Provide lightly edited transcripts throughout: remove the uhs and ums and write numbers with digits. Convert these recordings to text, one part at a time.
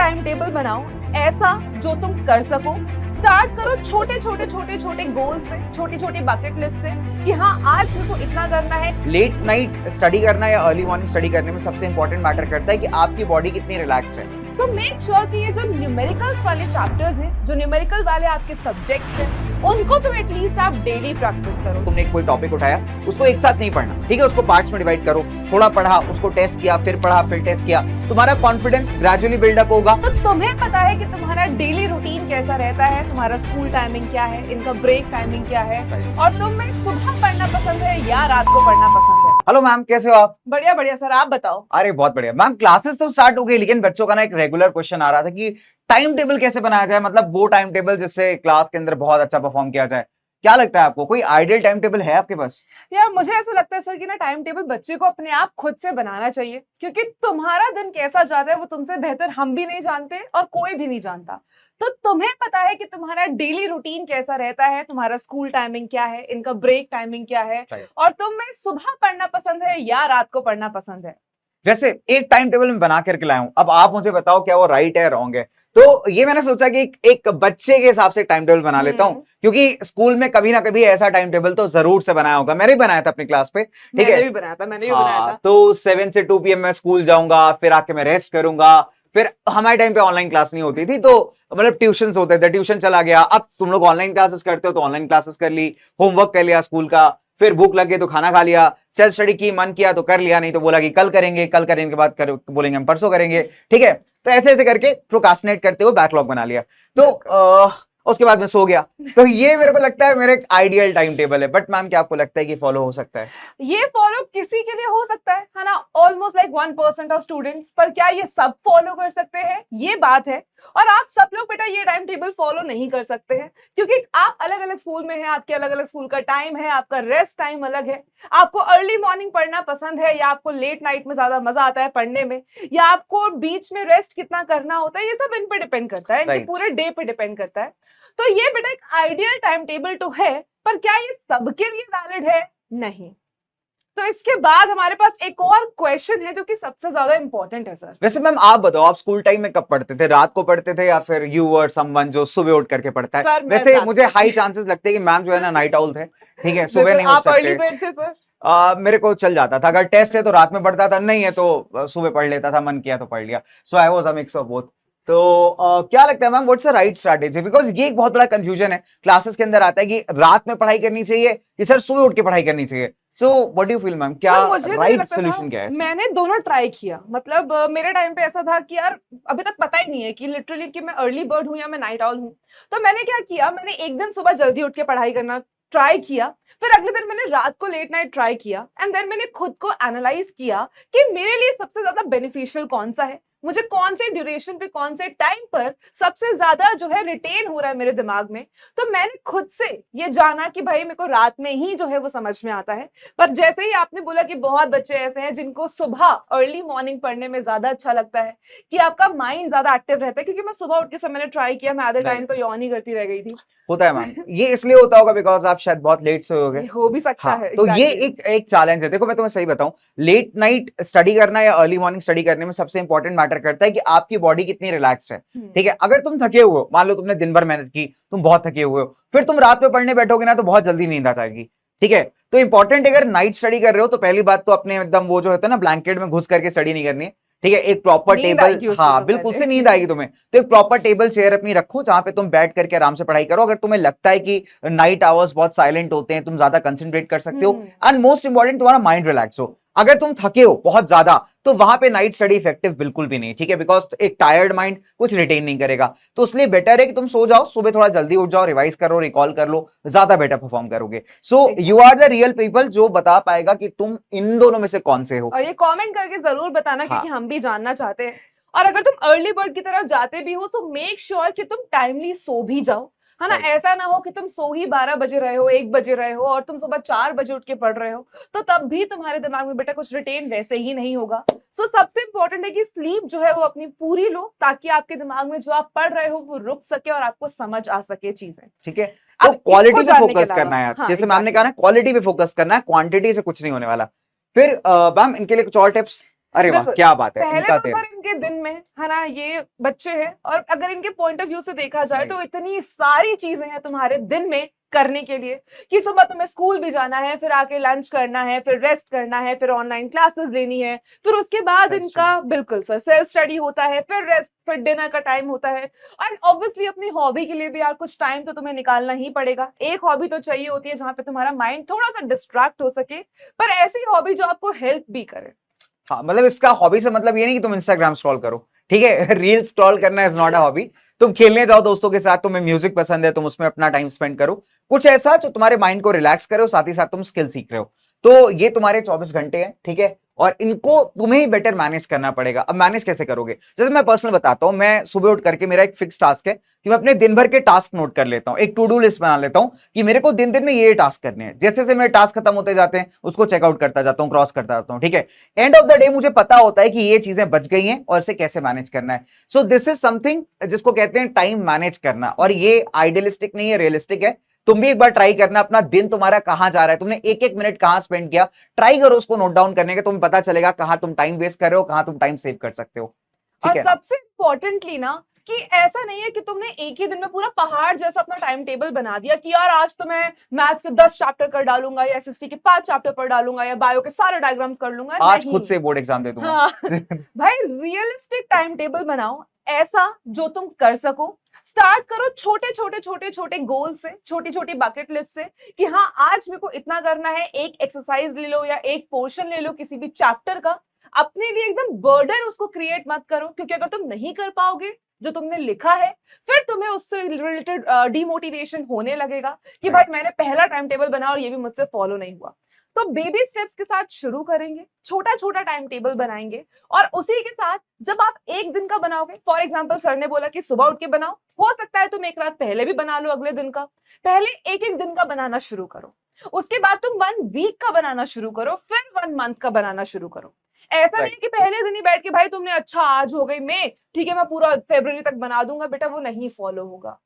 Time table बनाओ ऐसा जो तुम कर सको। स्टार्ट करो छोटे छोटे गोल से, छोटी छोटी बकेट लिस्ट से कि हाँ आज मेरे को इतना करना है। लेट नाइट स्टडी करना या अर्ली मॉर्निंग स्टडी करने में सबसे इंपॉर्टेंट मैटर करता है कि आपकी बॉडी कितनी रिलैक्स्ड है। सो मेक श्योर कि ये जो न्यूमेरिकल्स वाले चैप्टर्स हैं, जो न्यूमेरिकल वाले आपके सब्जेक्ट्स हैं, उनको तुम एटलीस्ट आप डेली प्रैक्टिस करो। तुमने कोई टॉपिक उठाया, उसको एक साथ नहीं पढ़ना, ठीक है, उसको पार्ट्स में डिवाइड करो। थोड़ा पढ़ा, उसको टेस्ट किया, फिर पढ़ा, फिर टेस्ट किया, तुम्हारा कॉन्फिडेंस ग्रेजुअली बिल्डअप होगा। तो तुम्हें पता है कि तुम्हारा डेली रूटीन कैसा रहता है, तुम्हारा स्कूल टाइमिंग क्या है, इनका ब्रेक टाइमिंग क्या है, और तुम्हें सुबह पढ़ना पसंद है या रात को पढ़ना पसंद है। हेलो मैम, कैसे हो आप? बढ़िया बढ़िया सर, आप बताओ। अरे बहुत बढ़िया मैम। क्लासेस तो स्टार्ट हो गई, लेकिन बच्चों का ना एक रेगुलर क्वेश्चन आ रहा था कि टाइम टेबल कैसे बनाया जाए, मतलब वो टाइम टेबल जिससे क्लास के अंदर बहुत अच्छा परफॉर्म किया जाए। क्या लगता है आपको, कोई आइडियल टाइम टेबल है आपके पास? यार मुझे ऐसा लगता है सर कि ना टाइम टेबल बच्चे को अपने आप खुद से बनाना चाहिए, क्योंकि तुम्हारा दिन कैसा जाता है वो तुमसे बेहतर हम भी नहीं जानते और कोई भी नहीं जानता। तो तुम्हें पता है कि तुम्हारा डेली रूटीन कैसा रहता है, तुम्हारा स्कूल टाइमिंग क्या है, इनका ब्रेक टाइमिंग क्या है, और तुम्हें सुबह पढ़ना पसंद है या रात को पढ़ना पसंद है। वैसे एक टाइम टेबल में बना करके लाया हूं, अब आप मुझे बताओ क्या वो राइट है रॉन्ग है। तो ये मैंने सोचा कि एक बच्चे के हिसाब से टाइम टेबल बना लेता हूं, क्योंकि स्कूल में कभी ना कभी ऐसा टाइम टेबल तो जरूर से बनाया होगा। मैंने भी बनाया था अपनी क्लास पे, ठीक है। मैंने भी बनाया था। तो 7 से 2 PM मैं स्कूल जाऊंगा, फिर आके मैं रेस्ट करूंगा। फिर हमारे टाइम पे ऑनलाइन क्लास नहीं होती थी, तो मतलब ट्यूशन होते थे, ट्यूशन चला गया। अब तुम लोग ऑनलाइन क्लासेस करते हो तो ऑनलाइन क्लासेस कर ली, होमवर्क कर लिया स्कूल का, फिर भूख लग गई तो खाना खा लिया, सेल्फ स्टडी की मन किया तो कर लिया, नहीं तो बोला कि कल करेंगे, कल करने के बाद बोलेंगे हम परसों करेंगे, ठीक है। तो ऐसे ऐसे करके प्रोकास्टिनेट करते हुए बैकलॉग बना लिया। तो उसके बाद मैं सो गया। तो ये मेरे को लगता है मेरा एक आइडियल टाइम टेबल है। बट मैम, क्या आपको लगता है कि फॉलो हो सकता है? ये फॉलो किसी के लिए हो सकता है ना, ऑलमोस्ट लाइक 1% ऑफ स्टूडेंट्स। पर क्या ये सब फॉलो कर सकते हैं, ये बात है। और आप सब लोग बेटा ये टाइम टेबल फॉलो नहीं कर सकते हैं, क्योंकि आप अलग अलग स्कूल में हैं, आपके अलग अलग स्कूल का टाइम है, आपका रेस्ट टाइम अलग है। आपको अर्ली मॉर्निंग पढ़ना पसंद है या आपको लेट नाइट में ज्यादा मजा आता है पढ़ने में, या आपको बीच में रेस्ट कितना करना होता है, ये सब इन पे डिपेंड करता है, इनके पूरे डे पे डिपेंड करता है। तो ये बेटा एक आइडियल टाइम टेबल तो है, पर क्या ये सबके लिए वैलिड है? नहीं। तो इसके बाद हमारे पास एक और क्वेश्चन है जो कि सबसे ज्यादा इंपॉर्टेंट है सर। वैसे मैम आप बताओ, आप स्कूल टाइम में कब पढ़ते थे? रात को पढ़ते थे या फिर यू वर समवन जो सुबह उठ करके पढ़ता है? सर, वैसे मुझे हाई चांसेस लगते हैं कि मैम जो है ना नाइट आउल थे, ठीक है, सुबह नहीं उठ आप अर्ली सकते। बेड थे सर? मेरे को चल जाता था, अगर टेस्ट है तो रात में पढ़ता था, नहीं है तो सुबह पढ़ लेता था, मन किया तो पढ़ लिया। So I was a mix of both. तो क्या लगता है ma'am, what's the right strategy? Because ये एक बहुत बड़ा कंफ्यूजन है क्लासेस के अंदर आता है कि रात में पढ़ाई करनी चाहिए कि सर सुबह उठ के पढ़ाई करनी चाहिए। So what do you feel ma'am, क्या राइट सॉल्यूशन क्या है? मैंने दोनों ट्राई किया। मतलब मेरे टाइम पे ऐसा था कि यार अभी तक पता ही नहीं है कि लिटरली कि मैं अर्ली बर्ड हूं या मैं नाइट आउल हूं। तो मैंने क्या किया, मैंने एक दिन सुबह जल्दी उठ के पढ़ाई करना ट्राई किया, फिर अगले दिन मैंने रात को लेट नाइट ट्राई किया, एंड देन मैंने खुद को एनालाइज किया कि मेरे लिए सबसे ज्यादा बेनिफिशियल कौन सा है, मुझे कौन से ड्यूरेशन पे, कौन से टाइम पर सबसे ज्यादा जो है रिटेन हो रहा है मेरे दिमाग में। तो मैंने खुद से ये जाना कि भाई मेरे को रात में ही जो है वो समझ में आता है। पर जैसे ही आपने बोला कि बहुत बच्चे ऐसे हैं जिनको सुबह अर्ली मॉर्निंग पढ़ने में ज्यादा अच्छा लगता है, कि आपका माइंड ज्यादा एक्टिव रहता है, क्योंकि मैं सुबह उठ के समय मैंने ट्राई किया, मैं आधे टाइम तो यौन ही करती रह गई थी। होता है मैम, ये इसलिए होता होगा बिकॉज आप शायद बहुत लेट से हो गए, हो भी सकता है। तो ये एक चैलेंज है। देखो मैं तुम्हें सही बताऊं, लेट नाइट स्टडी करना या अर्ली मॉर्निंग स्टडी करने में सबसे इंपॉर्टेंट मैटर करता है कि आपकी बॉडी कितनी रिलैक्स्ड है, ठीक है। अगर तुम थके हुए हो, मान लो तुमने दिन भर मेहनत की, तुम बहुत थके हुए हो, फिर तुम रात में पढ़ने बैठोगे ना तो बहुत जल्दी नींद आ जाएगी, ठीक है। तो इंपॉर्टेंट, अगर नाइट स्टडी कर रहे हो तो पहली बात तो अपने एकदम वो जो होता है ना ब्लैंकेट में घुस करके स्टडी नहीं करनी है, ठीक है। एक प्रॉपर टेबल, हाँ बिल्कुल से नींद आएगी तुम्हें, तो एक प्रॉपर टेबल चेयर अपनी रखो जहां पे तुम बैठ करके आराम से पढ़ाई करो। अगर तुम्हें लगता है कि नाइट आवर्स बहुत साइलेंट होते हैं, तुम ज्यादा कंसंट्रेट कर सकते हो, एंड मोस्ट इंपॉर्टेंट तुम्हारा माइंड रिलैक्स हो। अगर तुम थके हो बहुत ज्यादा तो वहां पे नाइट स्टडी इफेक्टिव बिल्कुल भी नहीं, ठीक है, बिकॉज एक टायर्ड माइंड कुछ रिटेन नहीं करेगा। तो इसलिए बेटर है कि तुम सो जाओ, सुबह थोड़ा जल्दी उठ जाओ, रिवाइज करो, रिकॉल कर लो, ज्यादा बेटर परफॉर्म करोगे। So you are the real people जो बता पाएगा कि तुम इन दोनों में से कौन से हो। और ये कमेंट करके जरूर बताना, क्योंकि हम भी जानना चाहते हैं। और अगर तुम अर्ली बर्ड की तरफ जाते भी हो तो मेक श्योर कि तुम टाइमली सो भी जाओ, है ना। ऐसा ना हो कि तुम सो ही 12 बजे रहे हो, 1 बजे रहे हो, और तुम सुबह 4 बजे उठ के पढ़ रहे हो, तो तब भी तुम्हारे दिमाग में बेटा कुछ रिटेन वैसे ही नहीं होगा। सो सबसे इंपॉर्टेंट है कि स्लीप जो है वो अपनी पूरी लो, ताकि आपके दिमाग में जो आप पढ़ रहे हो वो रुक सके और आपको समझ आ सके चीजें, ठीक है। तो क्वालिटी पे फोकस करना है, जैसे मैम ने कहा ना, क्वालिटी पे फोकस करना है, क्वांटिटी से कुछ नहीं होने वाला। फिर मैम इनके लिए कुछ और टिप्स? अरे वाह, बिल्कुल। क्या बात है, पहले इनका तो तेल। सर इनके दिन में है ना, ये बच्चे हैं और अगर इनके पॉइंट ऑफ व्यू से देखा जाए राइट। तो इतनी सारी चीजें हैं तुम्हारे दिन में करने के लिए कि सुबह तुम्हें स्कूल भी जाना है, फिर आके लंच करना है, फिर रेस्ट करना है, फिर ऑनलाइन क्लासेस लेनी है, फिर उसके बाद सेल्फ इनका स्टडी। बिल्कुल सर सेल्फ स्टडी होता है, फिर रेस्ट, फिर डिनर का टाइम होता है एंड ऑब्वियसली अपनी हॉबी के लिए भी यार कुछ टाइम तो तुम्हें निकालना ही पड़ेगा। एक हॉबी तो चाहिए होती है जहां पे तुम्हारा माइंड थोड़ा सा डिस्ट्रैक्ट हो सके, पर ऐसी हॉबी जो आपको हेल्प भी करे। हाँ, मतलब इसका हॉबी से मतलब ये नहीं कि तुम इंस्टाग्राम स्क्रॉल करो, ठीक है। रील स्क्रॉल करना इज नॉट अ हॉबी। तुम खेलने जाओ दोस्तों के साथ, तुम्हें म्यूजिक पसंद है, तुम उसमें अपना टाइम स्पेंड करो, कुछ ऐसा जो तुम्हारे माइंड को रिलैक्स करे, साथ ही साथ तुम स्किल सीख रहे हो। तो ये तुम्हारे 24 घंटे हैं, ठीक है, और इनको तुम्हें ही बेटर मैनेज करना पड़ेगा। अब मैनेज कैसे करोगे? जैसे मैं पर्सनल बताता हूं, मैं सुबह उठ करके मेरा एक फिक्स टास्क है कि मैं अपने दिन भर के टास्क नोट कर लेता हूं, एक टू डू लिस्ट बना लेता हूं कि मेरे को दिन दिन में ये टास्क करने हैं। जैसे जैसे मेरे टास्क खत्म होते जाते हैं उसको चेकआउट करता जाता हूं, क्रॉस करता जाता हूं, ठीक है। एंड ऑफ द डे मुझे पता होता है कि ये चीजें बच गई हैं और इसे कैसे मैनेज करना है। सो दिस इज समथिंग जिसको कहते हैं टाइम मैनेज करना, और ये आइडियलिस्टिक नहीं है, रियलिस्टिक है। तुम भी एक बार ट्राई करना, अपना दिन तुम्हारा कहां जा रहा है, तुमने एक एक मिनट कहां स्पेंड किया, ट्राई करो उसको नोट डाउन करने का, तुम्हें पता चलेगा कहां तुम टाइम वेस्ट कर रहे हो, कहां तुम टाइम सेव कर सकते हो, और ठीक है। सबसे इम्पोर्टेंटली ना कि ऐसा नहीं है कि तुमने एक ही दिन में पूरा पहाड़ जैसा अपना टाइम टेबल बना दिया कि यार आज तो मैं मैथ्स के 10 चैप्टर कर डालूंगा या एसएसटी के 5 चैप्टर पढ़ डालूंगा या बायो के सारे डायग्राम्स कर लूंगा। आज नहीं। खुद से बोर्ड एग्जाम दे दूंगा। हाँ। भाई रियलिस्टिक टाइम टेबल बनाओ, ऐसा जो तुम कर सको। स्टार्ट करो छोटे छोटे छोटे छोटे गोल से, छोटी छोटी बकेट लिस्ट से कि हाँ आज मेरे को इतना करना है। एक एक्सरसाइज ले लो या एक पोर्शन ले लो किसी भी चैप्टर का, अपने लिए एकदम बर्डन उसको क्रिएट मत करो, क्योंकि अगर तुम नहीं कर पाओगे जो तुमने लिखा है, फिर तुम्हें उससे रिलेटेड डिमोटिवेशन होने लगेगा कि भाई मैंने पहला टाइम टेबल बनाया और ये भी मुझसे फॉलो नहीं हुआ। तो बेबी स्टेप्स के साथ शुरू करेंगे, छोटा छोटा टाइम टेबल बनाएंगे और उसी के साथ जब आप एक दिन का बनाओगे, फॉर एग्जांपल सर ने बोला कि सुबह उठ के बनाओ, हो सकता है तुम एक रात पहले भी बना लो अगले दिन का। पहले एक एक दिन का बनाना शुरू करो, उसके बाद तुम 1 वीक का बनाना शुरू करो, फिर 1 मंथ का बनाना शुरू करो। ऐसा नहीं है कि पहले दिन ही बैठ के भाई तुमने अच्छा आज हो गई मई, ठीक है मैं पूरा फरवरी तक बना दूंगा, बेटा वो नहीं फॉलो होगा,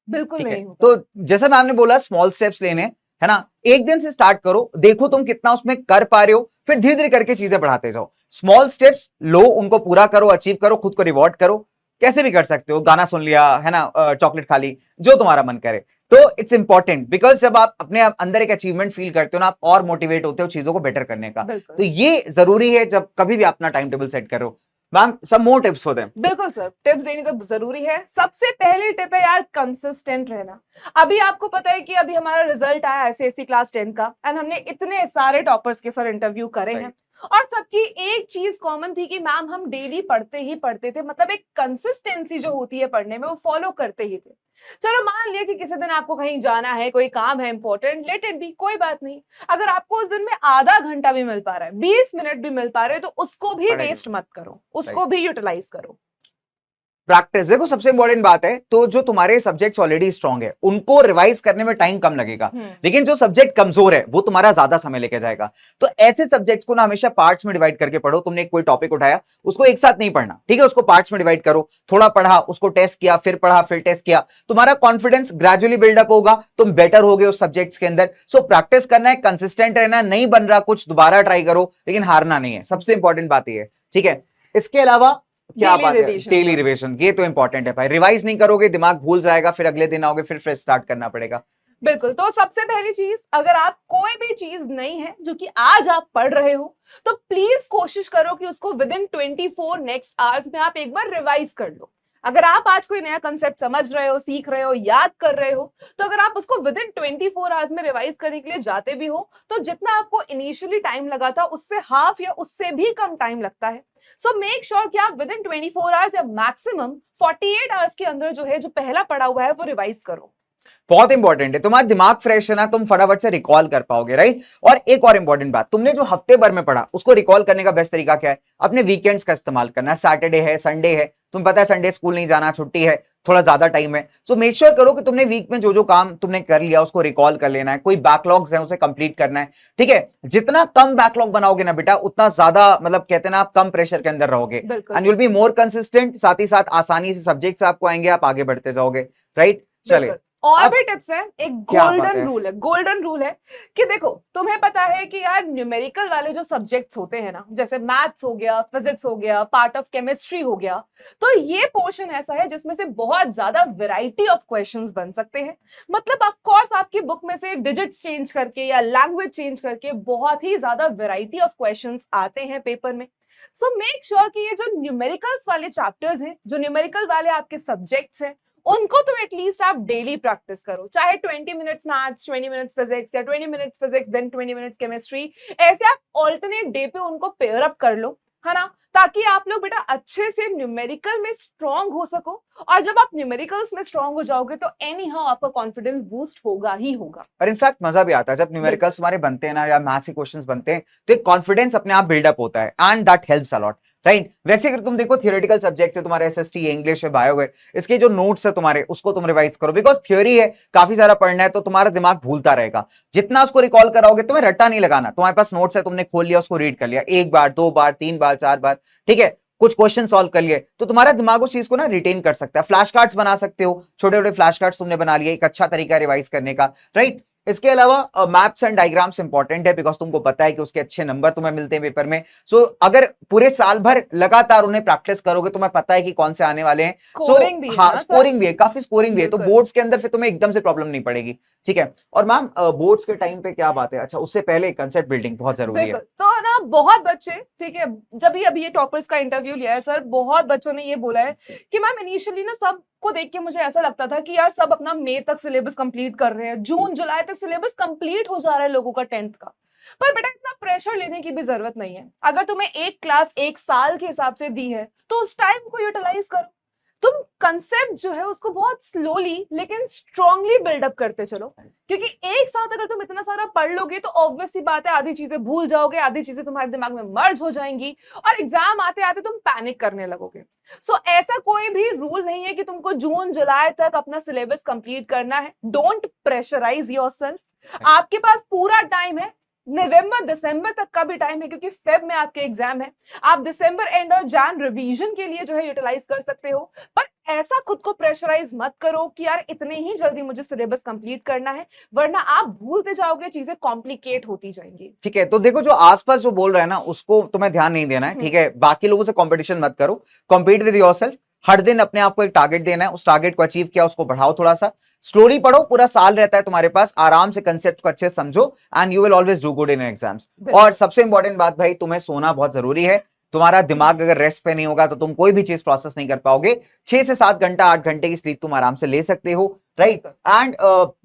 बिल्कुल ठीक है, नहीं होगा। तो जैसा मैम ने बोला स्मॉल स्टेप्स लेने, है ना, एक दिन से स्टार्ट करो, देखो तुम कितना उसमें कर पा रहे हो, फिर धीरे धीरे करके चीजें बढ़ाते जाओ। स्मॉल स्टेप्स लो, उनको पूरा करो, अचीव करो, खुद को रिवॉर्ड करो। कैसे भी कर सकते हो, गाना सुन लिया, है ना, चॉकलेट खा ली, जो तुम्हारा मन करे। तो इट्स इंपॉर्टेंट बिकॉज जब आप अपने अंदर एक अचीवमेंट फील करते हो ना, आप और मोटिवेट होते हो चीजों को बेटर करने का। बिल्कुल तो ये जरूरी है जब कभी भी अपना टाइम टेबल सेट करो। Ma'am some more tips for them. बिल्कुल सर, टिप्स देनी तो जरूरी है। सबसे पहली टिप है यार कंसिस्टेंट रहना। अभी आपको पता है कि अभी हमारा रिजल्ट आया एसएससी क्लास 10 का एंड हमने इतने सारे टॉपर्स के सर इंटरव्यू करे हैं और सबकी एक चीज कॉमन थी कि मैम हम डेली पढ़ते ही पढ़ते थे, मतलब एक कंसिस्टेंसी जो होती है पढ़ने में वो फॉलो करते ही थे। चलो मान लिया कि किसी दिन आपको कहीं जाना है, कोई काम है इंपॉर्टेंट, लेट इट बी, कोई बात नहीं। अगर आपको उस दिन में आधा घंटा भी मिल पा रहा है, 20 मिनट भी मिल पा रहे हैं, तो उसको भी पढ़ेगा। वेस्ट मत करो, उसको भी यूटिलाइज करो। प्रैक्टिस देखो सबसे इंपॉर्टेंट बात है। तो जो तुम्हारे सब्जेक्ट्स ऑलरेडी स्ट्रांग है उनको रिवाइज करने में टाइम कम लगेगा, लेकिन जो सब्जेक्ट कमजोर है वो तुम्हारा ज्यादा समय लेके जाएगा। तो ऐसे सब्जेक्ट्स को ना हमेशा पार्ट्स में डिवाइड करके पढ़ो। तुमने कोई टॉपिक उठाया, उसको एक साथ नहीं पढ़ना, ठीक है, उसको पार्ट्स में डिवाइड करो। थोड़ा पढ़ा, उसको टेस्ट किया, फिर पढ़ा, फिर टेस्ट किया, तुम्हारा कॉन्फिडेंस ग्रेजुअली बिल्डअप होगा, तुम बेटर होगे उस सब्जेक्ट्स के अंदर। सो प्रैक्टिस करना है, कंसिस्टेंट रहना, नहीं बन रहा कुछ दोबारा ट्राई करो, लेकिन हारना नहीं है, सबसे इंपॉर्टेंट बात ये है, ठीक है। इसके अलावा क्या बात है, डेली रिवीजन, ये तो इंपॉर्टेंट है भाई। रिवाइज नहीं करोगे दिमाग भूल जाएगा, फिर अगले दिन आओगे फिर स्टार्ट करना पड़ेगा। बिल्कुल। तो सबसे पहली चीज, अगर आप कोई भी चीज नहीं है जो कि आज आप पढ़ रहे हो, तो प्लीज कोशिश करो कि उसको विद इन 24 नेक्स्ट आवर्स में आप एक बार रिवाइज कर लो। अगर आप आज कोई नया कंसेप्ट समझ रहे हो, सीख रहे हो, याद कर रहे हो, तो अगर आप उसको विद इन 24 आवर्स में रिवाइज करने के लिए जाते भी हो, तो जितना आपको इनिशियली टाइम लगा था उससे हाफ या उससे भी कम टाइम लगता है। सो मेक श्योर कि आप विद इन 24 आवर्स या मैक्सिमम 48 आवर्स के अंदर जो है, जो पहला पढ़ा हुआ है वो रिवाइज करो। बहुत इंपॉर्टेंट है, तुम्हारा दिमाग फ्रेश है ना, तुम फटाफट से रिकॉल कर पाओगे, राइट। और एक और इंपॉर्टेंट बात, तुमने जो हफ्ते भर में पढ़ा उसको रिकॉल करने का बेस्ट तरीका क्या है? अपने वीकेंड्स का इस्तेमाल करना। सैटरडे है, संडे है, तुम पता है संडे स्कूल नहीं जाना, छुट्टी है, थोड़ा ज्यादा टाइम है। सो मेक श्योर करो कि तुमने वीक में जो जो काम तुमने कर लिया उसको रिकॉल कर लेना है। कोई बैकलॉग्स है उसे कंप्लीट करना है, ठीक है। जितना कम बैकलॉग बनाओगे ना बेटा, उतना ज्यादा, मतलब कहते हैं ना, आप कम प्रेशर के अंदर रहोगे and you'll be more consistent. साथ ही साथ आसानी से सब्जेक्ट्स आपको आएंगे, आप आगे बढ़ते जाओगे, राइट। चले और अब भी टिप्स है, एक क्या बात गोल्डन है। रूल है, गोल्डन रूल है कि देखो तुम्हें पता है कि यार न्यूमेरिकल वाले जो सब्जेक्ट्स होते हैं ना, जैसे मैथ्स हो गया, फिजिक्स हो गया, पार्ट ऑफ केमिस्ट्री हो गया, तो ये पोर्शन ऐसा है जिसमें से बहुत ज्यादा वैरायटी ऑफ क्वेश्चंस बन सकते हैं। मतलब ऑफ कोर्स आपकी बुक में से डिजिट्स चेंज करके या लैंग्वेज चेंज करके बहुत ही ज्यादा वैरायटी ऑफ क्वेश्चंस आते हैं पेपर में। सो मेक श्योर कि ये जो न्यूमेरिकल्स वाले चैप्टर्स हैं, जो न्यूमेरिकल वाले आपके सब्जेक्ट्स हैं, उनको तो एटलीस्ट आप डेली प्रैक्टिस करो, चाहे 20 मिनट्स मैथ्स, 20 मिनट्स फिजिक्स या 20 minutes physics then 20 minutes chemistry, ऐसे आप ऑल्टरनेट डे पे उनको पेयर अप कर लो, है ना, ताकि आप लोग बेटा अच्छे से न्यूमेरिकल में स्ट्रांग हो सको। और जब आप न्यूमेरिकल्स में स्ट्रांग हो जाओगे तो एनी हाउ आपका कॉन्फिडेंस बूस्ट होगा ही होगा। और इनफैक्ट मजा भी आता है जब न्यूमेरिकल्स हमारे बनते हैं ना, या मैथ्स के क्वेश्चंस बनते हैं, तो एक कॉन्फिडेंस अपने आप बिल्डअप होता है, and that helps a lot, right. वैसे अगर तुम देखो थियोरेटिकल सब्जेक्ट्स है तुम्हारे, एसएसटी है, इंग्लिश है, बायो है, इसके जो नोट्स है तुम्हारे, उसको तुम रिवाइज करो, बिकॉज थ्योरी है, काफी सारा पढ़ना है, तो तुम्हारा दिमाग भूलता रहेगा। जितना उसको रिकॉल कराओगे, तुम्हें रट्टा नहीं लगाना, तुम्हारे पास नोट्स है, तुमने खोल लिया, उसको रीड कर लिया, एक बार, दो बार, तीन बार, चार बार, ठीक है, कुछ क्वेश्चन सॉल्व कर लिए, तो तुम्हारा दिमाग उस चीज को ना रिटेन कर सकता है। फ्लैश कार्ड्स बना सकते हो, छोटे छोटे फ्लैश कार्ड्स तुमने बना लिए, एक अच्छा तरीका रिवाइज करने का, राइट। इसके अलावा मैप्स एंड डायग्राम्स इंपॉर्टेंट है, बिकॉज तुमको पता है कि उसके अच्छे नंबर तुम्हें मिलते हैं पेपर में। सो अगर पूरे साल भर लगातार उन्हें प्रैक्टिस करोगे, तुम्हें पता है कि कौन से आने वाले हैं। स्कोरिंग भी है हाँ, ना सर? स्कोरिंग भी है, काफी स्कोरिंग भी है, तो बिल्कुल। बोर्ड्स के अंदर फिर तुम्हें एकदम से प्रॉब्लम नहीं पड़ेगी, ठीक है। और मैम बोर्ड्स के टाइम पे क्या बात है, अच्छा उससे पहले कंसेप्ट बिल्डिंग बहुत जरूरी है। बिल्कुल, तो ना बहुत बच्चे, ठीक है, जब भी अभी ये टॉपर्स का इंटरव्यू लिया है सर, बहुत बच्चों ने ये बोला है कि मैम इनिशियली ना सबको देख के मुझे ऐसा लगता था कि यार सब अपना मई तक सिलेबस कंप्लीट कर रहे हैं, जून जुलाई तक सिलेबस कंप्लीट हो जा रहा है लोगों का 10th का। पर बेटा इतना प्रेशर लेने की भी जरूरत नहीं है। अगर तुम्हें एक क्लास एक साल के हिसाब से दी है तो उस टाइम को यूटिलाइज करो। तुम कंसेप्ट जो है उसको बहुत स्लोली लेकिन स्ट्रांगली बिल्डअप करते चलो, क्योंकि एक साथ अगर तुम इतना सारा पढ़ लोगे तो ऑब्वियस सी बात है आधी चीजें भूल जाओगे, आधी चीजें तुम्हारे दिमाग में मर्ज हो जाएंगी और एग्जाम आते आते तुम पैनिक करने लगोगे। सो ऐसा कोई भी रूल नहीं है कि तुमको जून जुलाई तक अपना सिलेबस कंप्लीट करना है। Don't pressurise yourself. आपके पास पूरा टाइम है, नवंबर दिसंबर तक का भी टाइम है, क्योंकि फेब में आपके एग्जाम है। आप दिसंबर एंड और जैन रिवीजन के लिए जो है यूटिलाइज कर सकते हो, पर ऐसा खुद को प्रेशराइज मत करो कि यार इतने ही जल्दी मुझे सिलेबस कंप्लीट करना है, वरना आप भूलते जाओगे, चीजें कॉम्प्लिकेट होती जाएंगी। ठीक है, तो देखो जो आसपास जो बोल रहा है ना, उसको तुम्हें ध्यान नहीं देना है, ठीक है। बाकी लोगों से कंपटीशन मत करो, कॉम्पीट विद योरसेल्फ। हर दिन अपने आप को एक टारगेट देना है, उस टारगेट को अचीव किया, उसको बढ़ाओ थोड़ा सा, स्लोली पढ़ो, पूरा साल रहता है तुम्हारे पास, आराम से कंसेप्ट को अच्छे से समझो, and you will always do good in exams. और सबसे इंपॉर्टेंट बात भाई, तुम्हें सोना बहुत जरूरी है। तुम्हारा दिमाग अगर रेस्ट पे नहीं होगा तो तुम कोई भी चीज प्रोसेस नहीं कर पाओगे। 6 से 7 घंटा, 8 घंटे की स्लीप तुम आराम से ले सकते हो, राइट। एंड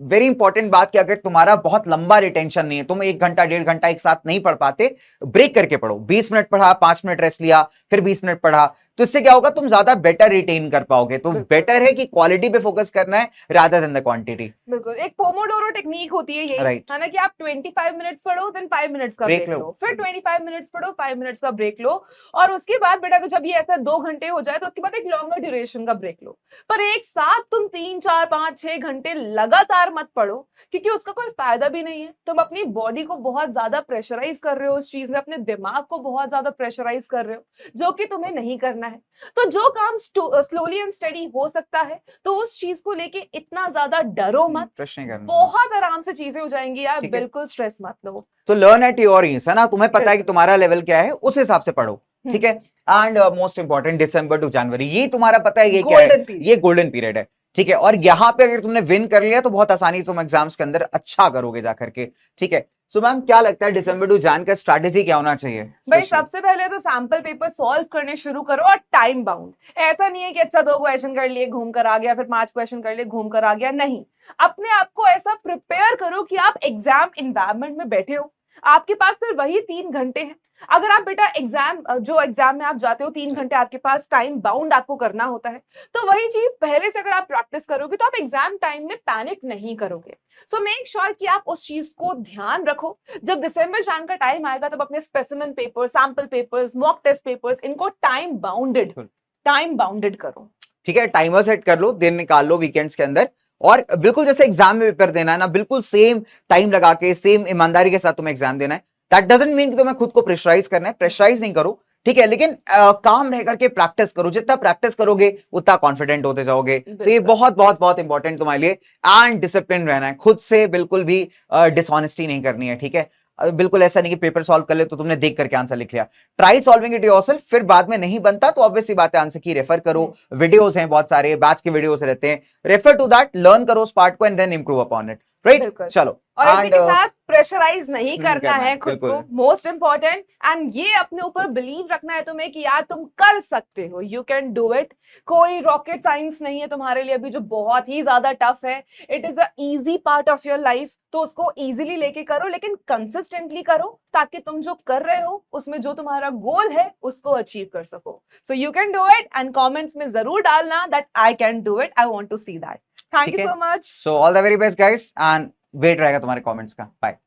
वेरी इंपॉर्टेंट बात कि अगर तुम्हारा बहुत लंबा रिटेंशन नहीं है, तुम 1 घंटा 1.5 घंटा एक साथ नहीं पढ़ पाते, ब्रेक करके पढ़ो। 20 मिनट पढ़ा, 5 मिनट रेस्ट लिया, फिर 20 मिनट पढ़ा, तो इससे क्या होगा, तुम ज्यादा बेटर रिटेन कर पाओगे। तो बेटर है कि क्वालिटी पे फोकस करना है रादर देन द क्वांटिटी। बिल्कुल, एक पोमोडोरो टेक्निक होती है ये, Right. है ना, कि आप 25 मिनट्स पढ़ो, देन 5 मिनट्स का Break ब्रेक लो। लो, फिर 25 मिनट्स पढ़ो, 5 मिनट्स का ब्रेक लो, और उसके बाद बेटा जब ये ऐसा 2 घंटे हो जाए तो उसके बाद एक लॉन्गर ड्यूरेशन का ब्रेक लो। पर एक साथ तुम 3 4 5 6 घंटे लगातार मत पढ़ो, क्योंकि उसका कोई फायदा भी नहीं है। तुम अपनी बॉडी को बहुत ज्यादा प्रेशराइज कर रहे हो उस चीज में, अपने दिमाग को बहुत ज्यादा प्रेशराइज कर रहे हो, जो कि तुम्हें नहीं करना है। तो जो काम स्लोली एंड स्टडी हो सकता है, तो उस चीज को लेके इतना ज्यादा डरो मत, प्रश्न नहीं करना, बहुत आराम से चीजें हो जाएंगी यार, ठीक है। बिल्कुल स्ट्रेस मत लो। तो लर्न एट योर ईज, है ना, तुम्हें पता है कि तुम्हारा लेवल क्या है, उस हिसाब से पढ़ो, ठीक है। And most important, December to January, ये तुम्हारा पता है ये क्या है, गोल्डन पीरियड, ये गोल्डन पीरियड है, ठीक है। और यहाँ पे अगर तुमने विन कर लिया तो बहुत आसानी से तुम एग्जाम्स के अंदर अच्छा करोगे जाकर के, ठीक है। सो मैम क्या लगता है दिसंबर टू जैन का स्ट्रैटेजी क्या होना चाहिए? भाई Especially? सबसे पहले तो सैंपल पेपर सॉल्व करने शुरू करो, और टाइम बाउंड। ऐसा नहीं है कि अच्छा 2 क्वेश्चन कर लिए घूम कर आ गया, फिर 5 क्वेश्चन कर लिए घूम कर आ गया, नहीं। अपने आप को ऐसा प्रिपेयर करो कि आप एग्जाम इन्वायरमेंट में बैठे हो, आपके पास सिर्फ वही 3 घंटे हैं। अगर आप बेटा एग्जाम में आप जाते हो, 3 घंटे आपके पास टाइम बाउंड आपको करना होता है, तो वही चीज पहले से अगर आप प्रैक्टिस करोगे तो आप एग्जाम टाइम में पैनिक नहीं करोगे। सो मेक श्योर कि आप उस चीज को ध्यान रखो। जब दिसंबर जान का टाइम आएगा तब अपने specimen paper, sample papers, mock test papers, इनको टाइम बाउंडेड करो, ठीक है। टाइमर सेट कर लो, दिन निकाल लो वीकेंड्स के अंदर, और बिल्कुल जैसे एग्जाम में पेपर देना है ना, बिल्कुल सेम टाइम लगा के, सेम ईमानदारी के साथ तुम्हें एग्जाम देना है। दैट डजंट मीन कि तुम्हें खुद को प्रेशराइज करना है, प्रेशराइज नहीं करो, ठीक है, लेकिन काम रह करके प्रैक्टिस करो, जितना प्रैक्टिस करोगे उतना कॉन्फिडेंट होते जाओगे। तो ये बिल्कुल। बहुत बहुत बहुत इंपॉर्टेंट तुम्हारे लिए। एंड डिसिप्लिन रहना है, खुद से बिल्कुल भी डिसऑनेस्टी नहीं करनी है, ठीक है। बिल्कुल ऐसा नहीं कि पेपर सॉल्व कर ले तो तुमने देख करके आंसर लिख लिया। ट्राई सॉल्विंग इट योरसेल्फ, फिर बाद में नहीं बनता तो ऑब्वियसली बात है आंसर की रेफर करो, वीडियोस हैं बहुत सारे, बैच के वीडियोस रहते हैं, रेफर टू दैट, लर्न करो उस पार्ट को and then improve upon it, right. बिल्कुल। चलो, और इसी एंड के साथ प्रेशराइज नहीं नहीं करना करना है है, खुद को, बिल्कुल। Most important. एंड ये अपने ऊपर बिलीव रखना है तुम्हें कि यार तुम कर सकते हो, यू कैन डू इट। कोई रॉकेट साइंस नहीं है तुम्हारे लिए अभी जो बहुत ही ज्यादा टफ है। It is a easy part of your life, तो उसको इजीली लेके करो, लेकिन कंसिस्टेंटली करो, ताकि तुम जो कर रहे हो उसमें जो तुम्हारा गोल है उसको अचीव कर सको। So you can do it, and comments में जरूर डालना that I can do it, I want to see that. Thank ठीक यू है, so much. So all the very best guys, and wait रहेगा तुम्हारे कमेंट्स का। बाय।